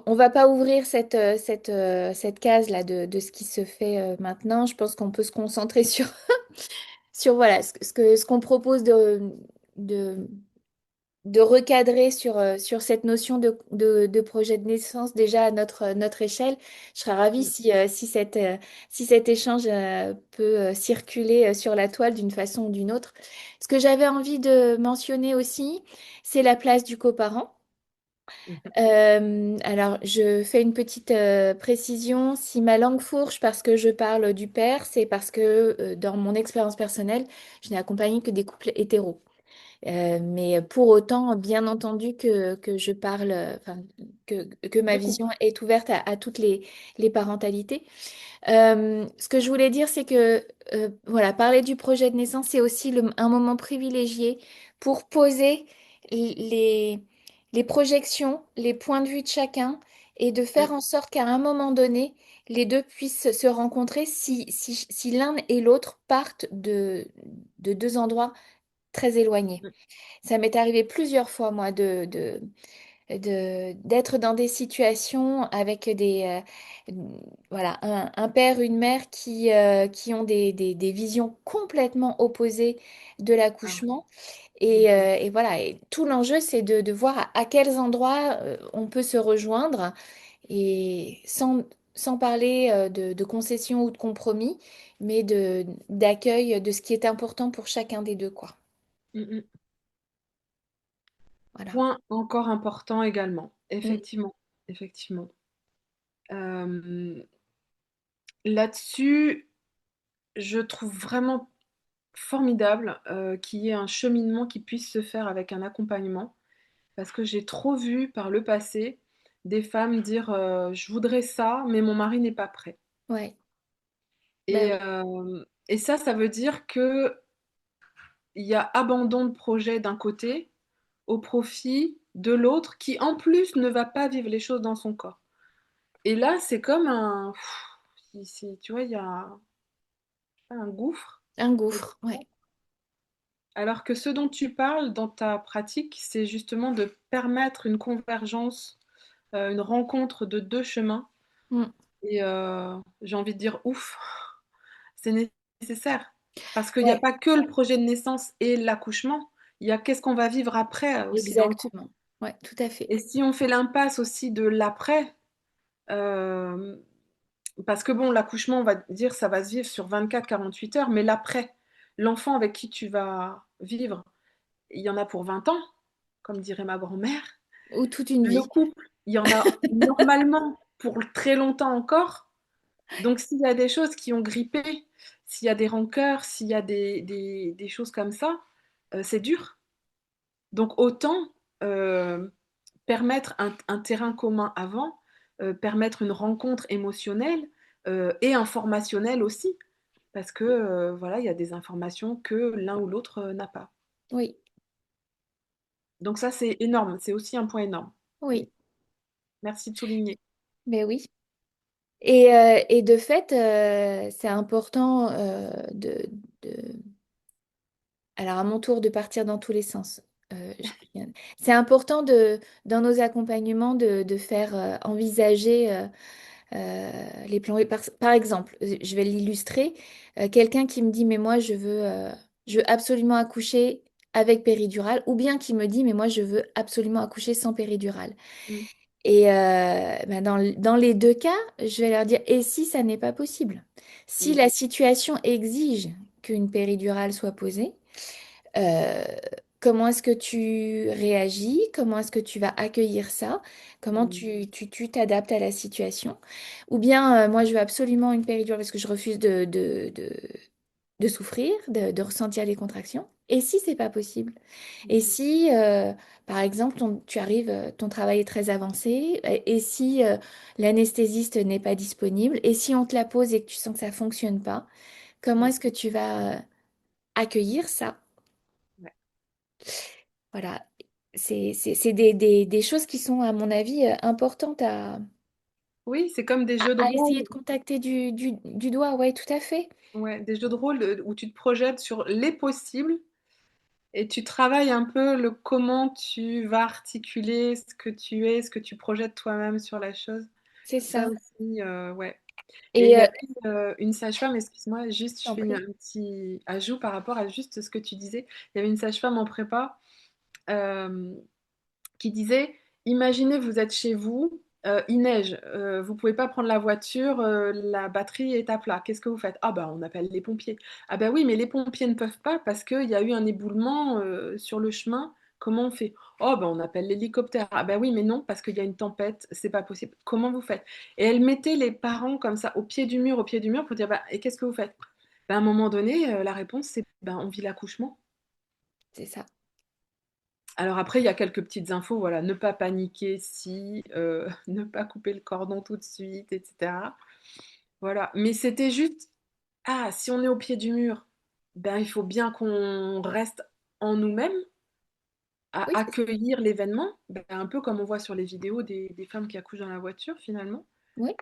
on va pas ouvrir cette case-là de ce qui se fait maintenant. Je pense qu'on peut se concentrer sur voilà, ce qu'on propose de, de recadrer sur cette notion de projet de naissance déjà à notre échelle. Je serais ravie si cet échange peut circuler sur la toile d'une façon ou d'une autre. Ce que j'avais envie de mentionner aussi, c'est la place du coparent. Alors, je fais une petite précision. Si ma langue fourche parce que je parle du père, c'est parce que dans mon expérience personnelle, je n'ai accompagné que des couples hétéros. Mais pour autant, bien entendu que je parle, enfin, que ma De vision couple. est ouverte à toutes les parentalités. Ce que je voulais dire, c'est que voilà, parler du projet de naissance, c'est aussi un moment privilégié pour poser les, les projections, les points de vue de chacun et de Mm, faire en sorte qu'à un moment donné, les deux puissent se rencontrer si l'un et l'autre partent de deux endroits très éloignés. mm. Ça m'est arrivé plusieurs fois, moi, d'être dans des situations avec voilà, un père, une mère qui ont des visions complètement opposées de Ah oui. l'accouchement. Mm, Et voilà, et tout l'enjeu, c'est de voir à quels endroits on peut se rejoindre et sans parler de concessions ou de compromis, mais d'accueil de ce qui est important pour chacun des deux, quoi. mm, mm. Voilà. Point encore important également. Mm. Effectivement, effectivement. Euh, Là-dessus, je trouve vraiment formidable qu'il y ait un cheminement qui puisse se faire avec un accompagnement, parce que j'ai trop vu par le passé des femmes dire je voudrais ça, mais mon mari n'est pas prêt. Ouais, bah Et, oui. euh, et ça veut dire que il y a abandon de projet d'un côté au profit de l'autre qui en plus ne va pas vivre les choses dans son corps. Et là, c'est comme un... tu vois, il y a un gouffre. Un gouffre, ouais. Alors que ce dont tu parles dans ta pratique, c'est justement de permettre une convergence, une rencontre de deux chemins. Mm. Et j'ai envie de dire ouf, c'est nécessaire. Parce qu'il n'y a Ouais, pas que le projet de naissance et l'accouchement, il y a qu'est-ce qu'on va vivre après aussi dans le couple. exactement. Ouais, tout à fait. Et si on fait l'impasse aussi de l'après, euh, parce que bon, l'accouchement, on va dire, ça va se vivre sur 24-48 heures, mais l'après, l'enfant avec qui tu vas vivre, il y en a pour 20 ans, comme dirait ma grand-mère. Ou toute une Le vie. couple, il y en a normalement pour très longtemps encore. Donc s'il y a des choses qui ont grippé, s'il y a des rancœurs, s'il y a des choses comme ça, c'est dur. Donc autant permettre un terrain commun avant, permettre une rencontre émotionnelle et informationnelle aussi, parce que voilà, il y a des informations que l'un ou l'autre n'a pas. Oui, Donc ça, c'est énorme, c'est aussi un point énorme. oui, Merci de souligner. mais oui. Et de fait, c'est important de... Alors, à mon tour, de partir dans tous les sens. C'est important dans nos accompagnements de faire envisager les plans. Par exemple, je vais l'illustrer. Quelqu'un qui me dit, mais moi, je veux absolument accoucher avec péridurale, ou bien qui me dit, mais moi, je veux absolument accoucher sans péridurale. Mm, Et ben, dans les deux cas, je vais leur dire, et si ça n'est pas possible? Si mm, la situation exige qu'une péridurale soit posée, euh, comment est-ce que tu réagis? Comment est-ce que tu vas accueillir ça? Comment mm, tu t'adaptes à la situation? Ou bien, moi, je veux absolument une péridurale parce que je refuse de souffrir, de ressentir les contractions. Et si c'est pas possible? Et mm, si, par exemple, tu arrives, ton travail est très avancé, et si l'anesthésiste n'est pas disponible, et si on te la pose et que tu sens que ça fonctionne pas, comment mm. est-ce que tu vas accueillir ça? Ouais. Voilà. C'est des choses qui sont, à mon avis, importantes Oui, c'est comme des jeux de à essayer rôle. de contacter du doigt. Ouais, tout à fait. Ouais, des jeux de rôle où tu te projettes sur les possibles et tu travailles un peu le comment tu vas articuler ce que tu es, ce que tu projettes toi-même sur la chose. C'est Ça ça. aussi, ouais. Et il Et y avait une sage-femme, excuse-moi, juste je t'en fais prie. un petit ajout par rapport à juste ce que tu disais. Il y avait une sage-femme en prépa euh, qui disait, imaginez vous êtes chez vous, il neige, vous pouvez pas prendre la voiture, la batterie est à plat. Qu'est-ce que vous faites? Ah bah on appelle les pompiers. Ah bah oui, mais les pompiers ne peuvent pas parce qu'il y a eu un éboulement sur le chemin. Comment on fait? Oh bah on appelle l'hélicoptère. Ah bah oui, mais non, parce qu'il y a une tempête, c'est pas possible. Comment vous faites? Et elle mettait les parents comme ça au pied du mur pour dire bah et qu'est-ce que vous faites? Bah, à un moment donné, la réponse c'est bah on vit l'accouchement. C'est ça. Alors après, il y a quelques petites infos, voilà, ne pas paniquer si, ne pas couper le cordon tout de suite, et cetera. Voilà, mais c'était juste, ah, si on est au pied du mur, ben, il faut bien qu'on reste en nous-mêmes, Oui, à accueillir l'événement, ben, un peu comme on voit sur les vidéos des femmes qui accouchent dans la voiture finalement. oui.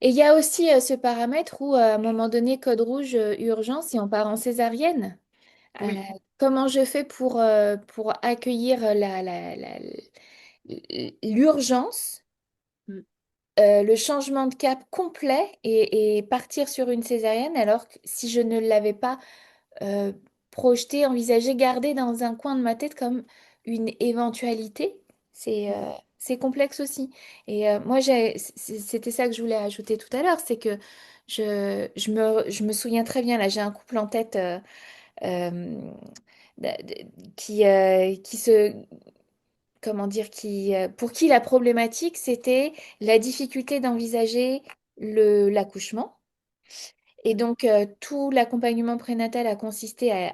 Et il y a aussi ce paramètre où, à un moment donné, code rouge, urgence, si on part en césarienne, euh, Oui. comment je fais pour accueillir l'urgence, Mmh. le changement de cap complet et partir sur une césarienne, alors que si je ne l'avais pas euh, projeté, envisagé, gardé dans un coin de ma tête comme une éventualité, c'est Mmh. c'est complexe aussi. Et moi, c'était ça que je voulais ajouter tout à l'heure, c'est que je me souviens très bien, là, j'ai un couple en tête euh, qui se, comment dire, pour qui la problématique, c'était la difficulté d'envisager l'accouchement. Et Mmh. donc, tout l'accompagnement prénatal a consisté à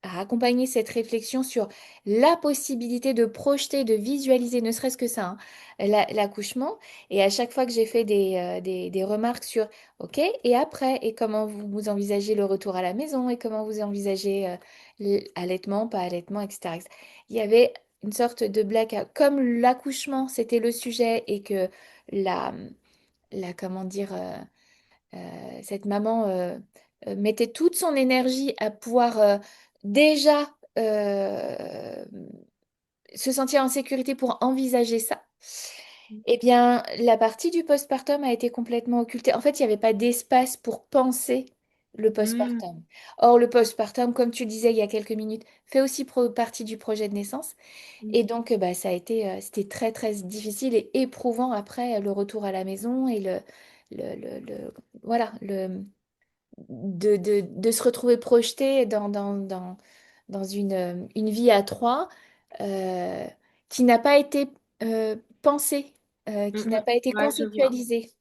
accompagner cette réflexion sur la possibilité de projeter, de visualiser, ne serait-ce que ça, hein, l'accouchement. Et à chaque fois que j'ai fait des remarques sur, OK, et après, et comment vous envisagez le retour à la maison, et comment vous envisagez l'allaitement, pas allaitement, etc., etc. Il y avait une sorte de blackout. Comme l'accouchement, c'était le sujet et que la, comment dire, cette maman mettait toute son énergie à pouvoir déjà se sentir en sécurité pour envisager ça. Eh bien, la partie du postpartum a été complètement occultée. En fait, il n'y avait pas d'espace pour penser le Mmh. postpartum. Or, le postpartum, comme tu le disais il y a quelques minutes, fait aussi partie du projet de naissance. Mmh. Et donc, bah, c'était très, très difficile et éprouvant après le retour à la maison et voilà, de se retrouver projeté dans une vie à trois euh, qui n'a pas été pensée, Mmh qui n'a mh. pas été Ouais, je vois. conceptualisée.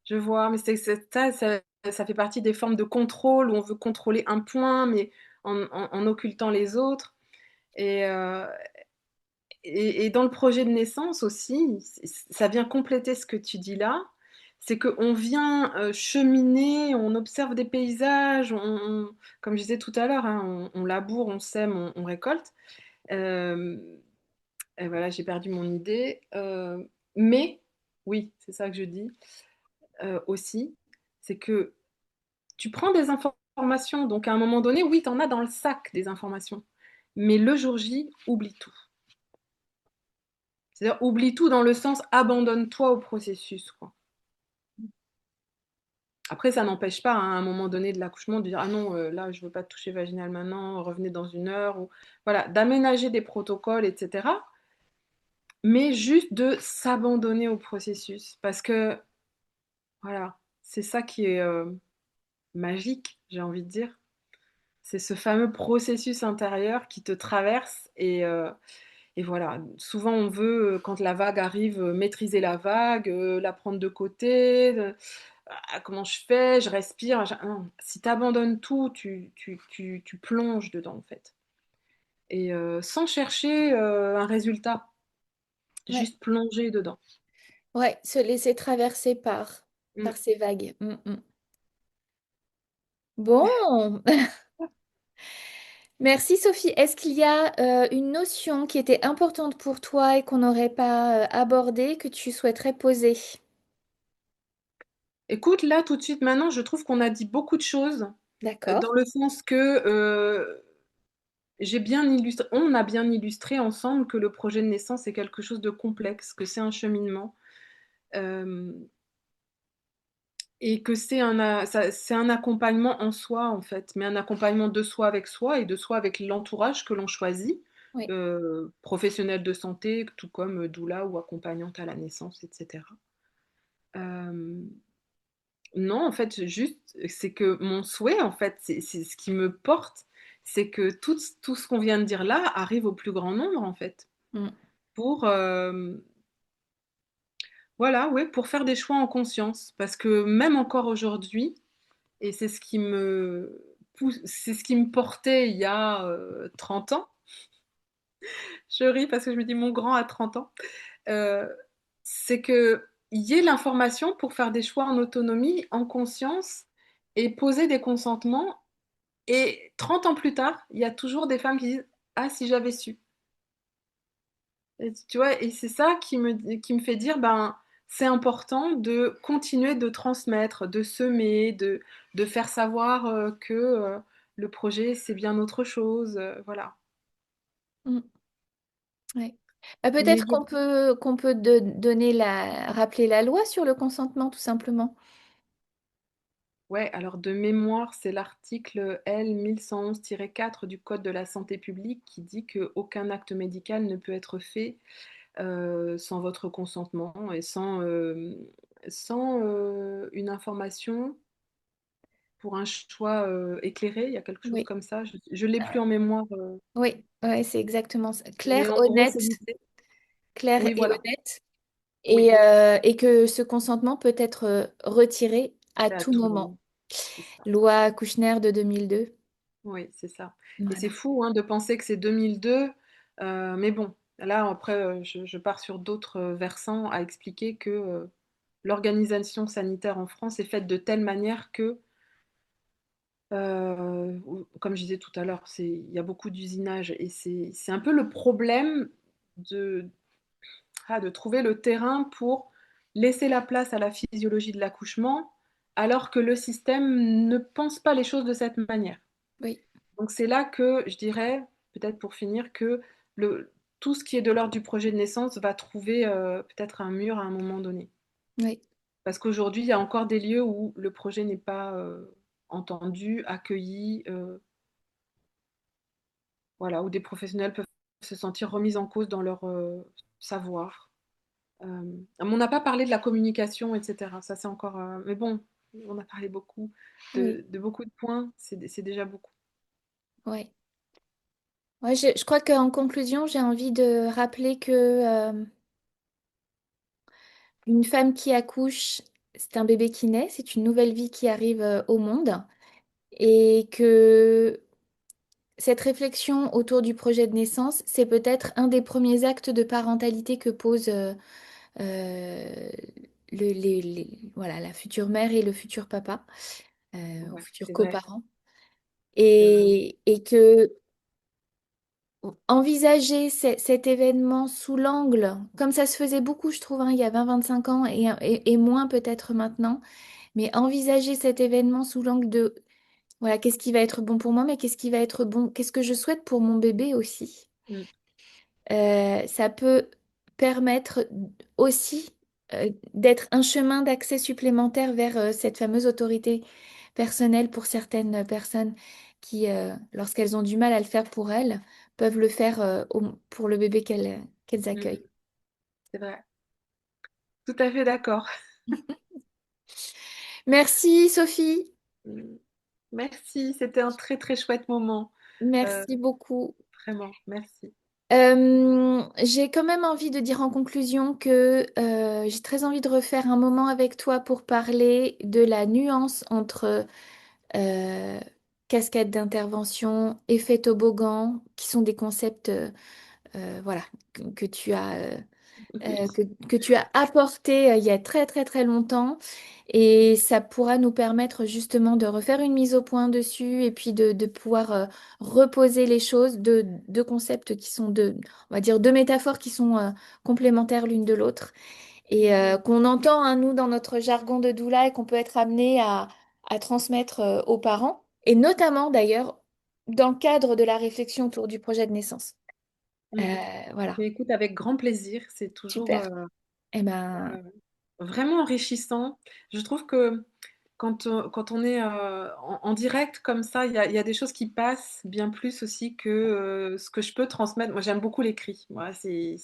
Je vois, mais c'est ça fait partie des formes de contrôle où on veut contrôler un point, mais en occultant les autres. Et, et dans le projet de naissance aussi, ça vient compléter ce que tu dis là. C'est qu'on vient cheminer, on observe des paysages, comme je disais tout à l'heure, hein, on laboure, on sème, on récolte. Euh, et voilà, j'ai perdu mon idée. Mais, oui, c'est ça que je dis aussi, c'est que tu prends des informations, donc à un moment donné, oui, tu en as dans le sac des informations. Mais le jour J, oublie tout. C'est-à-dire, oublie tout dans le sens abandonne-toi au processus, quoi. Après, ça n'empêche pas, hein, à un moment donné de l'accouchement, de dire ah non, là, je veux pas te toucher vaginal maintenant, revenez dans une heure, ou voilà, d'aménager des protocoles, etc. Mais juste de s'abandonner au processus, parce que voilà, c'est ça qui est magique, j'ai envie de dire. C'est ce fameux processus intérieur qui te traverse et voilà. Souvent, on veut, quand la vague arrive, maîtriser la vague, la prendre de côté. Ah, comment je fais? Je respire. Non. Si tu abandonnes tout, tu plonges dedans, en fait. Et sans chercher un résultat, Ouais, juste plonger dedans. ouais, se laisser traverser Mm. par ces vagues. Mm, mm. Bon, merci Sophie. Est-ce qu'il y a une notion qui était importante pour toi et qu'on n'aurait pas abordée que tu souhaiterais poser? Écoute, là, tout de suite, maintenant, je trouve qu'on a dit beaucoup de choses, D'accord. dans le sens que j'ai bien illustré, on a bien illustré ensemble que le projet de naissance est quelque chose de complexe, que c'est un cheminement, euh, et que c'est un accompagnement en soi, en fait, mais un accompagnement de soi avec soi et de soi avec l'entourage que l'on choisit, Oui, professionnel de santé, tout comme doula ou accompagnante à la naissance, etc. Euh, non, en fait, juste, c'est que mon souhait, en fait, c'est ce qui me porte, c'est que tout ce qu'on vient de dire là arrive au plus grand nombre, en fait. mm, Pour, voilà, ouais, pour faire des choix en conscience. Parce que même encore aujourd'hui, et c'est ce qui me pousse, c'est ce qui me portait il y a 30 ans, Je ris parce que je me dis mon grand a 30 ans. Euh, c'est qu'il y ait l'information pour faire des choix en autonomie, en conscience et poser des consentements. Et 30 ans plus tard, il y a toujours des femmes qui disent: Ah, si j'avais su. Et tu vois, et c'est ça qui me fait dire, ben, c'est important de continuer de transmettre, de semer, de faire savoir que le projet, c'est bien autre chose. Voilà. Mm, ouais. Mais Peut-être qu'on peut donner rappeler la loi sur le consentement, tout simplement. ouais, alors de mémoire, c'est l'article L 1111-4 du Code de la santé publique qui dit qu'aucun acte médical ne peut être fait sans votre consentement et sans une information pour un choix éclairé. Il y a quelque chose Oui, comme ça. Je l'ai plus en mémoire, oui, ouais, c'est exactement ça. mais en gros, c'est l'idée. Claire Oui, et voilà. honnête, Oui, et que ce consentement peut être retiré à c'est à tout tout moment. moment. C'est ça. Loi Kouchner de 2002. Oui, c'est ça. Et c'est Voilà. fou hein, de penser que c'est 2002, mais bon, là après, je pars sur d'autres versants à expliquer que l'organisation sanitaire en France est faite de telle manière que, comme je disais tout à l'heure, il y a beaucoup d'usinage et c'est un peu le problème de, de trouver le terrain pour laisser la place à la physiologie de l'accouchement, alors que le système ne pense pas les choses de cette manière. Oui, Donc c'est là que je dirais, peut-être pour finir, que tout ce qui est de l'ordre du projet de naissance va trouver peut-être un mur à un moment donné. oui, Parce qu'aujourd'hui, il y a encore des lieux où le projet n'est pas entendu, accueilli, voilà, où des professionnels peuvent se sentir remis en cause dans leur savoir. On n'a pas parlé de la communication, etc. Ça, c'est encore. Mais bon, on a parlé beaucoup oui, de beaucoup de points. C'est déjà beaucoup. ouais. Ouais, je crois qu'en conclusion, j'ai envie de rappeler que une femme qui accouche, c'est un bébé qui naît, c'est une nouvelle vie qui arrive au monde, et que cette réflexion autour du projet de naissance, c'est peut-être un des premiers actes de parentalité que pose euh, voilà, la future mère et le futur papa, ou Ouais, futurs c'est vrai. coparents. C'est vrai. Et que envisager cet événement sous l'angle, comme ça se faisait beaucoup, je trouve, hein, il y a 20-25 ans, et moins peut-être maintenant, mais envisager cet événement sous l'angle de, voilà, qu'est-ce qui va être bon pour moi, mais qu'est-ce qui va être bon, qu'est-ce que je souhaite pour mon bébé aussi. Mm, Ça peut permettre aussi d'être un chemin d'accès supplémentaire vers cette fameuse autorité personnelle pour certaines personnes qui, lorsqu'elles ont du mal à le faire pour elles, peuvent le faire pour le bébé qu'elles mm, accueillent. c'est vrai. Tout à fait d'accord. Merci Sophie, Mm. Merci, c'était un très très chouette moment. Euh, merci beaucoup. Vraiment, merci. J'ai quand même envie de dire en conclusion que j'ai très envie de refaire un moment avec toi pour parler de la nuance entre euh, cascade d'intervention, effet toboggan, qui sont des concepts voilà, que tu as, que tu as apportés il y a très très très longtemps. Et ça pourra nous permettre justement de refaire une mise au point dessus et puis de pouvoir reposer les choses, deux concepts qui sont deux, on va dire deux métaphores qui sont complémentaires l'une de l'autre et qu'on entend, hein, nous, dans notre jargon de doula et qu'on peut être amené à transmettre aux parents, et notamment d'ailleurs dans le cadre de la réflexion autour du projet de naissance. Euh, Mm. voilà, Mais écoute, avec grand plaisir, c'est toujours super. Eh ben, euh, vraiment enrichissant. Je trouve que quand on est en direct comme ça, il y a des choses qui passent bien plus aussi que ce que je peux transmettre. Moi, j'aime beaucoup l'écrit. Moi, c'est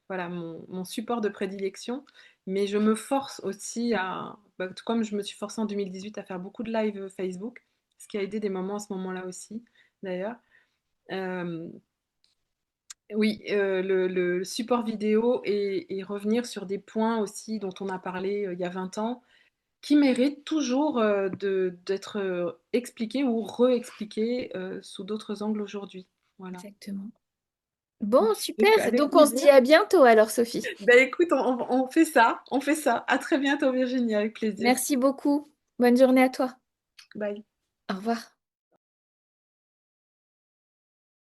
voilà, mon support de prédilection. Mais je me force aussi à, bah, comme je me suis forcée en 2018 à faire beaucoup de live Facebook, ce qui a aidé des moments à ce moment-là aussi, d'ailleurs. Euh, oui, le support vidéo et revenir sur des points aussi dont on a parlé il y a 20 ans, qui méritent toujours d'être expliqués ou réexpliqués sous d'autres angles aujourd'hui. Voilà. exactement. Bon, Donc, super. avec Donc, on se plaisir. dit à bientôt alors, Sophie. Ben écoute, on fait ça, on fait ça. À très bientôt, Virginie, avec plaisir. Merci beaucoup. Bonne journée à toi. Bye. Au revoir.